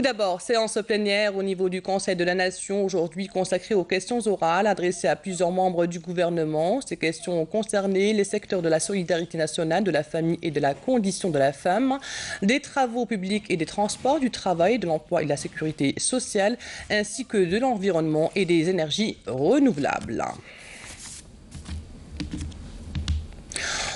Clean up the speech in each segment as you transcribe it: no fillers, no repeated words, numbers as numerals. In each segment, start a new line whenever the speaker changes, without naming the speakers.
Tout d'abord, séance plénière au niveau du Conseil de la Nation, aujourd'hui consacrée aux questions orales adressées à plusieurs membres du gouvernement. Ces questions ont concerné les secteurs de la solidarité nationale, de la famille et de la condition de la femme, des travaux publics et des transports, du travail, de l'emploi et de la sécurité sociale, ainsi que de l'environnement et des énergies renouvelables.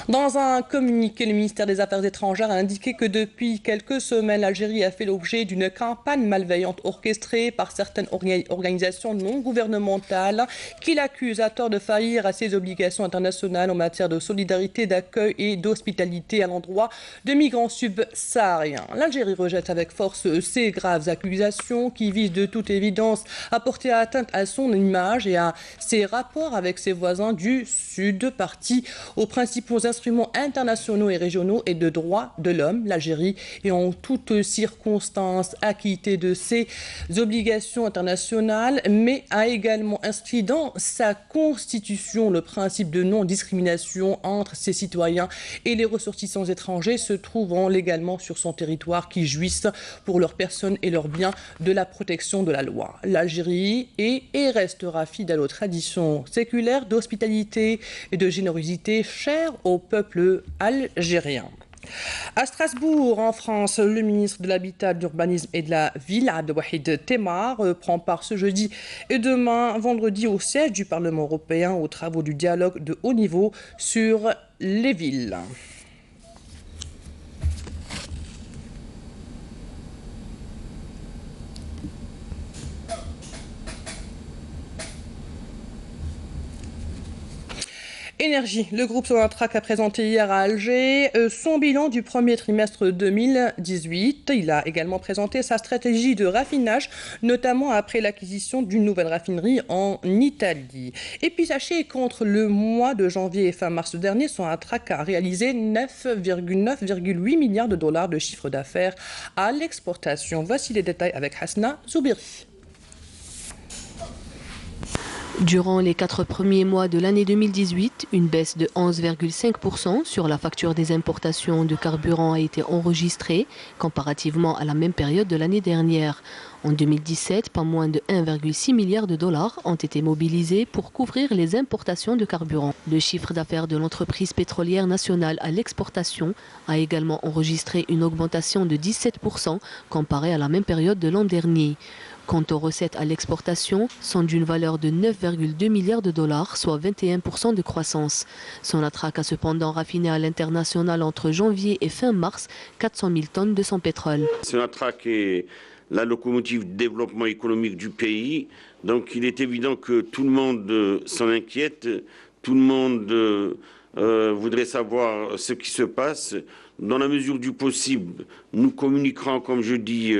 Dans un communiqué, le ministère des Affaires étrangères a indiqué que depuis quelques semaines, l'Algérie a fait l'objet d'une campagne malveillante orchestrée par certaines organisations non gouvernementales qui l'accusent à tort de faillir à ses obligations internationales en matière de solidarité, d'accueil et d'hospitalité à l'endroit de migrants subsahariens. L'Algérie rejette avec force ces graves accusations qui visent de toute évidence à porter atteinte à son image et à ses rapports avec ses voisins du Sud, partis aux principaux instruments internationaux et régionaux et de droits de l'homme. L'Algérie est en toutes circonstances acquittée de ses obligations internationales, mais a également inscrit dans sa constitution le principe de non-discrimination entre ses citoyens et les ressortissants étrangers se trouvant légalement sur son territoire qui jouissent pour leurs personnes et leurs biens de la protection de la loi. L'Algérie est et restera fidèle aux traditions séculaires d'hospitalité et de générosité chères au peuple algérien. À Strasbourg, en France, le ministre de l'Habitat, de l'Urbanisme et de la Ville, Abdelwahid Temmar, prend part ce jeudi et demain, vendredi, au siège du Parlement européen aux travaux du dialogue de haut niveau sur les villes. Énergie. Le groupe Sonatrach a présenté hier à Alger son bilan du premier trimestre 2018. Il a également présenté sa stratégie de raffinage, notamment après l'acquisition d'une nouvelle raffinerie en Italie. Et puis sachez qu'entre le mois de janvier et fin mars dernier, Sonatrach a réalisé 9,8 milliards de dollars de chiffre d'affaires à l'exportation. Voici les détails avec Hasna Zoubiri.
Durant les 4 premiers mois de l'année 2018, une baisse de 11,5% sur la facture des importations de carburant a été enregistrée comparativement à la même période de l'année dernière. En 2017, pas moins de 1,6 milliard de dollars ont été mobilisés pour couvrir les importations de carburant. Le chiffre d'affaires de l'entreprise pétrolière nationale à l'exportation a également enregistré une augmentation de 17% comparé à la même période de l'an dernier. Quant aux recettes à l'exportation, sont d'une valeur de 9,2 milliards de dollars, soit 21% de croissance. Sonatrach a cependant raffiné à l'international entre janvier et fin mars 400 000 tonnes de son pétrole.
Sonatrach est la locomotive de développement économique du pays, donc il est évident que tout le monde s'en inquiète, tout le monde voudrait savoir ce qui se passe. Dans la mesure du possible, nous communiquerons, comme je dis,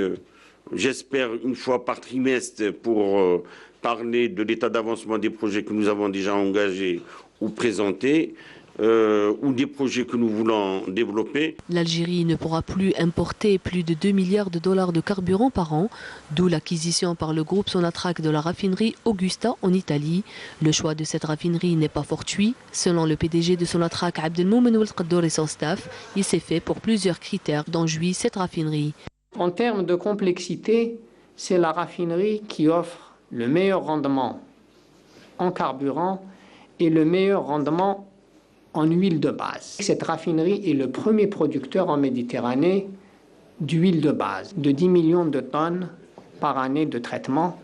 j'espère une fois par trimestre pour parler de l'état d'avancement des projets que nous avons déjà engagés ou présentés ou des projets que nous voulons développer.
L'Algérie ne pourra plus importer plus de 2 milliards de dollars de carburant par an, d'où l'acquisition par le groupe Sonatrach de la raffinerie Augusta en Italie. Le choix de cette raffinerie n'est pas fortuit. Selon le PDG de Sonatrach, Abdelmoumen Ouelkaddour et son staff, il s'est fait pour plusieurs critères dont jouit cette raffinerie.
En termes de complexité, c'est la raffinerie qui offre le meilleur rendement en carburant et le meilleur rendement en huile de base. Cette raffinerie est le premier producteur en Méditerranée d'huile de base, de 10 millions de tonnes par année de traitement.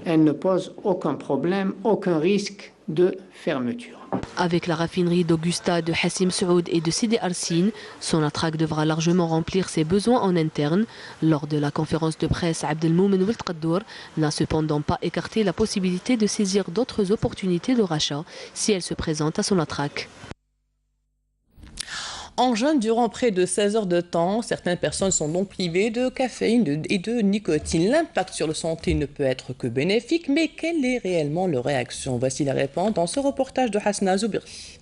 Elle ne pose aucun problème, aucun risque de fermeture.
Avec la raffinerie d'Augusta, de Hassim Saoud et de Sidi Arsine, Sonatrach devra largement remplir ses besoins en interne. Lors de la conférence de presse, Abdelmoumen Ouelkaddour n'a cependant pas écarté la possibilité de saisir d'autres opportunités de rachat si elles se présentent à Sonatrach.
En jeûne durant près de 16 heures de temps, certaines personnes sont donc privées de caféine et de nicotine. L'impact sur la santé ne peut être que bénéfique, mais quelle est réellement leur réaction? Voici la réponse dans ce reportage de Hasna Zoubiri.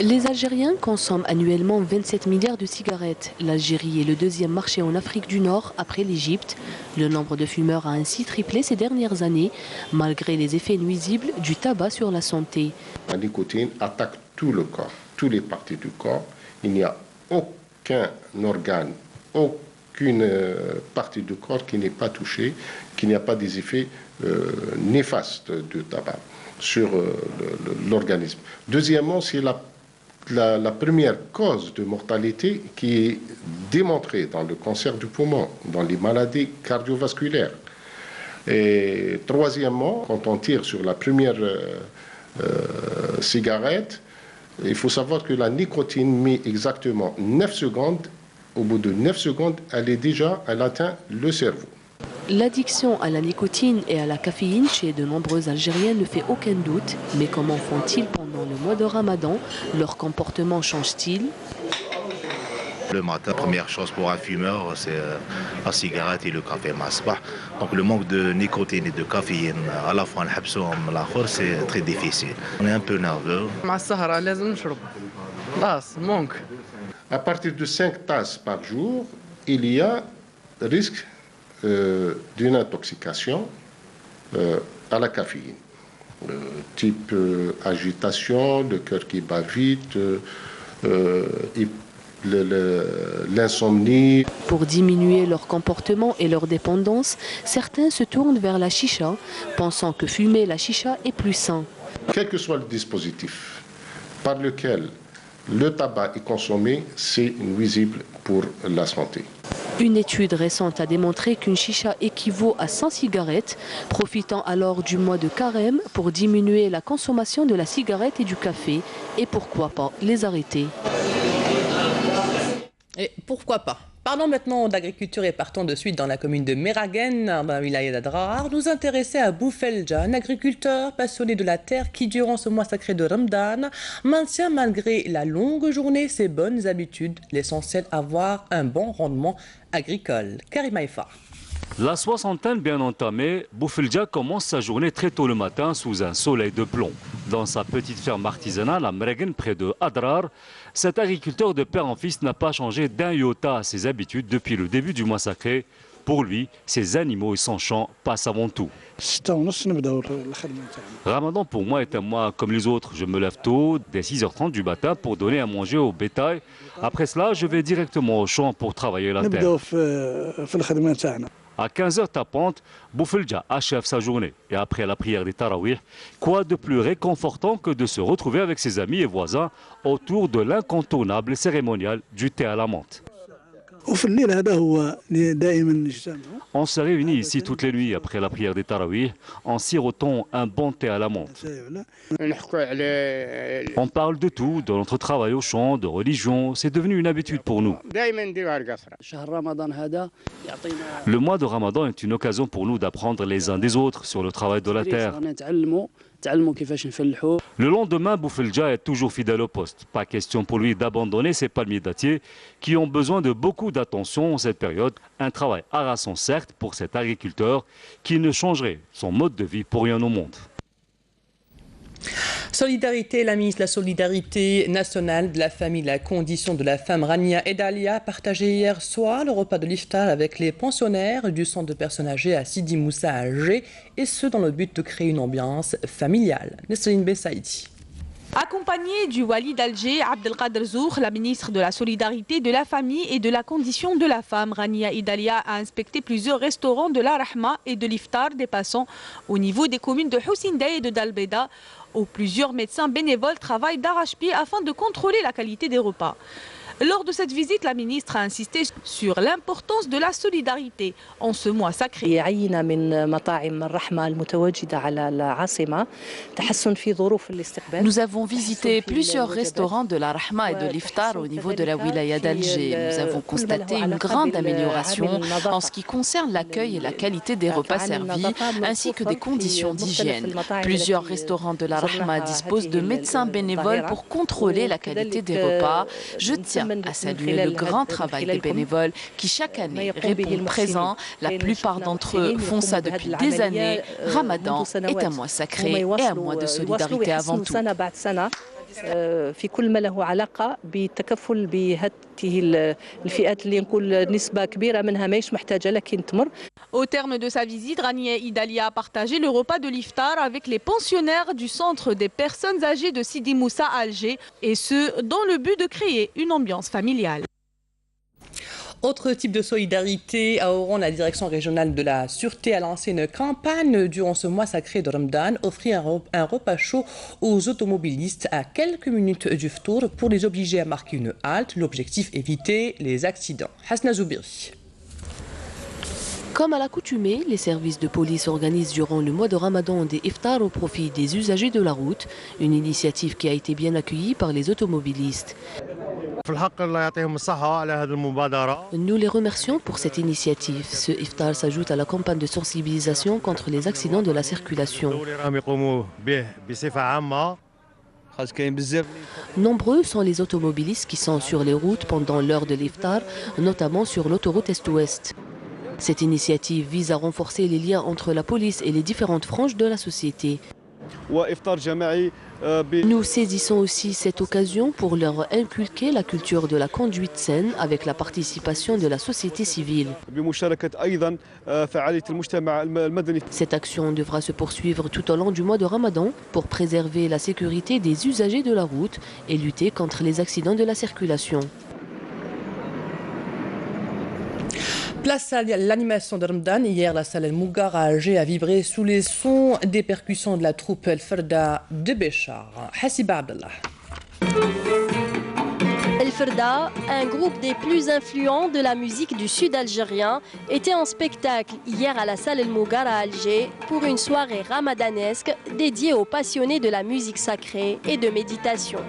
Les Algériens consomment annuellement 27 milliards de cigarettes. L'Algérie est le deuxième marché en Afrique du Nord après l'Égypte. Le nombre de fumeurs a ainsi triplé ces dernières années, malgré les effets nuisibles du tabac sur la santé.
La nicotine attaque tout le corps, toutes les parties du corps. Il n'y a aucun organe, aucune partie du corps qui n'est pas touchée, qu'il n'y a pas des effets néfastes du tabac sur l'organisme. Deuxièmement, c'est la première cause de mortalité qui est démontrée dans le cancer du poumon, dans les maladies cardiovasculaires. Et troisièmement, quand on tire sur la première cigarette, il faut savoir que la nicotine met exactement 9 secondes. Au bout de 9 secondes, elle atteint le cerveau.
L'addiction à la nicotine et à la caféine chez de nombreux Algériens ne fait aucun doute. Mais comment font-ils pendant le mois de Ramadan? Leur comportement change-t-il?
Le matin, première chose pour un fumeur, c'est la cigarette et le café masbah. Donc le manque de nicotine et de caféine, à la fois c'est très difficile. On est un peu nerveux.
À partir de 5 tasses par jour, il y a risque d'une intoxication à la caféine. Type agitation, le cœur qui bat vite, l'insomnie.
Pour diminuer leur comportement et leur dépendance, certains se tournent vers la chicha, pensant que fumer la chicha est plus sain.
Quel que soit le dispositif par lequel le tabac est consommé, c'est nuisible pour la santé.
Une étude récente a démontré qu'une chicha équivaut à 100 cigarettes, profitant alors du mois de carême pour diminuer la consommation de la cigarette et du café. Et pourquoi pas les arrêter?
Et pourquoi pas? Parlons maintenant d'agriculture et partons de suite dans la commune de Meraguen, dans la wilaya d'Adrar, nous intéresser à Boufelja, un agriculteur passionné de la terre qui, durant ce mois sacré de Ramadan, maintient malgré la longue journée ses bonnes habitudes, l'essentiel avoir un bon rendement agricole. Karim Haïfa.
La soixantaine bien entamée, Boufelja commence sa journée très tôt le matin sous un soleil de plomb. Dans sa petite ferme artisanale à Meraguen, près de Adrar, cet agriculteur de père en fils n'a pas changé d'un iota à ses habitudes depuis le début du mois sacré. Pour lui, ses animaux et son champ passent avant tout. Ramadan pour moi est un mois comme les autres. Je me lève tôt, dès 6h30 du matin, pour donner à manger au bétail. Après cela, je vais directement au champ pour travailler la terre. À 15h tapante, Boufelja achève sa journée. Et après la prière des Tarawih, quoi de plus réconfortant que de se retrouver avec ses amis et voisins autour de l'incontournable cérémonial du thé à la menthe. On se réunit ici toutes les nuits après la prière des Tarawih en sirotant un bon thé à la menthe. On parle de tout, de notre travail au champ, de religion, c'est devenu une habitude pour nous. Le mois de Ramadan est une occasion pour nous d'apprendre les uns des autres sur le travail de la terre. Le lendemain, Boufelja est toujours fidèle au poste. Pas question pour lui d'abandonner ses palmiers dattiers qui ont besoin de beaucoup d'attention en cette période. Un travail harassant certes pour cet agriculteur qui ne changerait son mode de vie pour rien au monde.
Solidarité, la ministre de la Solidarité nationale, de la famille, de la condition de la femme, Rania Edalia, a partagé hier soir le repas de l'iftar avec les pensionnaires du centre de personnes âgées à Sidi Moussa à Alger, et ce dans le but de créer une ambiance familiale. Nesrine Bessaïdi.
Accompagnée du wali d'Alger, Abdelkader Zoukh, la ministre de la Solidarité, de la Famille et de la Condition de la Femme, Rania Edalia, a inspecté plusieurs restaurants de la Rahma et de l'Iftar des passants au niveau des communes de Houssindé et de Dalbeda, où plusieurs médecins bénévoles travaillent d'arrache-pied afin de contrôler la qualité des repas. Lors de cette visite, la ministre a insisté sur l'importance de la solidarité en ce mois sacré.
Nous avons visité plusieurs restaurants de la Rahma et de l'Iftar au niveau de la wilaya d'Alger. Nous avons constaté une grande amélioration en ce qui concerne l'accueil et la qualité des repas servis, ainsi que des conditions d'hygiène. Plusieurs restaurants de la Rahma disposent de médecins bénévoles pour contrôler la qualité des repas. Je tiens à saluer le grand travail des bénévoles qui chaque année répondent présents. La plupart d'entre eux font ça depuis des années. Ramadan est un mois sacré et un mois de solidarité avant tout.
في كل ما له علاقة بالتكفل بهذه الفئات اللي نقول نسبة كبيرة منها ماهيش محتاجة لكن تمر.
Au terme de sa visite, Rania Edalia a partagé le repas de l'Iftar avec les pensionnaires du centre des personnes âgées de Sidi Moussa à Alger, et ce, dans le but de créer une ambiance familiale.
Autre type de solidarité, à Oran, la direction régionale de la Sûreté a lancé une campagne durant ce mois sacré de Ramadan, offrir un repas chaud aux automobilistes à quelques minutes du ftour pour les obliger à marquer une halte. L'objectif, éviter les accidents. Hasna Zoubiri.
Comme à l'accoutumée, les services de police organisent durant le mois de Ramadan des iftars au profit des usagers de la route, une initiative qui a été bien accueillie par les automobilistes. Nous les remercions pour cette initiative. Ce iftar s'ajoute à la campagne de sensibilisation contre les accidents de la circulation. Nombreux sont les automobilistes qui sont sur les routes pendant l'heure de l'iftar, notamment sur l'autoroute Est-Ouest. Cette initiative vise à renforcer les liens entre la police et les différentes franges de la société. Nous saisissons aussi cette occasion pour leur inculquer la culture de la conduite saine avec la participation de la société civile. Cette action devra se poursuivre tout au long du mois de Ramadan pour préserver la sécurité des usagers de la route et lutter contre les accidents de la circulation.
Place à l'animation de Ramadan. Hier, la salle El Mougar à Alger a vibré sous les sons des percussions de la troupe El Ferda de Béchar. Hassiba Abdallah.
El Ferda, un groupe des plus influents de la musique du sud algérien, était en spectacle hier à la salle El Mougar à Alger pour une soirée ramadanesque dédiée aux passionnés de la musique sacrée et de méditation.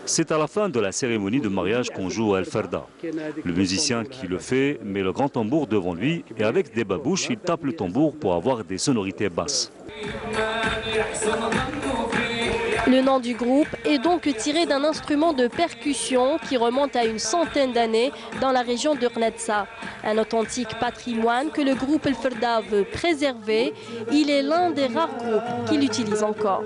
C'est à la fin de la cérémonie de mariage qu'on joue El Ferda. Le musicien qui le fait met le grand tambour devant lui et avec des babouches, il tape le tambour pour avoir des sonorités basses.
Le nom du groupe est donc tiré d'un instrument de percussion qui remonte à une centaine d'années dans la région de Rnetsa. Un authentique patrimoine que le groupe El Ferda veut préserver. Il est l'un des rares groupes qui l'utilisent encore.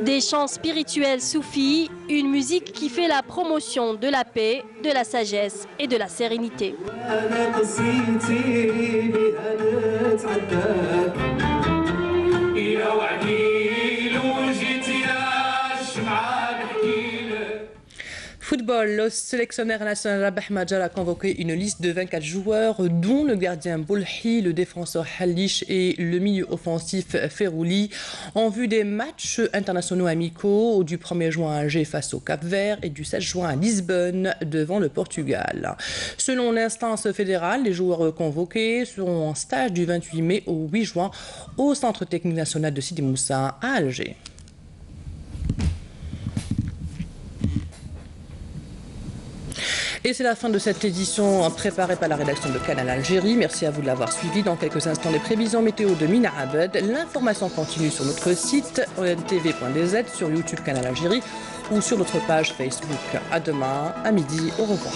Des chants spirituels soufis, une musique qui fait la promotion de la paix, de la sagesse et de la sérénité.
Football, le sélectionneur national Rabah Madjar a convoqué une liste de 24 joueurs, dont le gardien Boulhi, le défenseur Halish et le milieu offensif Ferrouli, en vue des matchs internationaux amicaux du 1er juin à Alger face au Cap-Vert et du 16 juin à Lisbonne devant le Portugal. Selon l'instance fédérale, les joueurs convoqués seront en stage du 28 mai au 8 juin au Centre technique national de Sidi Moussa à Alger. Et c'est la fin de cette édition préparée par la rédaction de Canal Algérie. Merci à vous de l'avoir suivi. Dans quelques instants, les prévisions météo de Mina Abed. L'information continue sur notre site ontv.dz, sur YouTube Canal Algérie ou sur notre page Facebook. À demain, à midi. Au revoir.